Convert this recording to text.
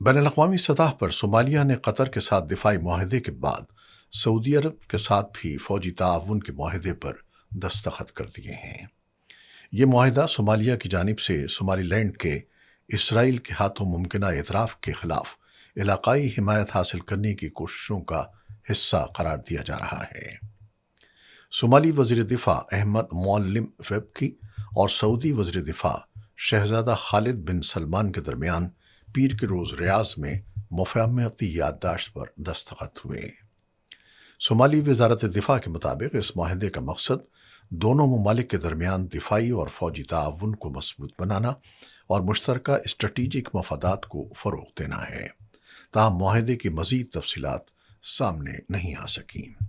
بین الاقوامی سطح پر صومالیہ نے قطر کے ساتھ دفاعی معاہدے کے بعد سعودی عرب کے ساتھ بھی فوجی تعاون کے معاہدے پر دستخط کر دیے ہیں۔ یہ معاہدہ صومالیہ کی جانب سے صومالی لینڈ کے اسرائیل کے ہاتھوں ممکنہ اعتراف کے خلاف علاقائی حمایت حاصل کرنے کی کوششوں کا حصہ قرار دیا جا رہا ہے۔ صومالی وزیر دفاع احمد معلم فیبکی اور سعودی وزیر دفاع شہزادہ خالد بن سلمان کے درمیان پیر کے روز ریاض میں مفاہمتی یادداشت پر دستخط ہوئے۔ صومالی وزارت دفاع کے مطابق اس معاہدے کا مقصد دونوں ممالک کے درمیان دفاعی اور فوجی تعاون کو مضبوط بنانا اور مشترکہ اسٹریٹجک مفادات کو فروغ دینا ہے۔ تاہم معاہدے کی مزید تفصیلات سامنے نہیں آ سکیں۔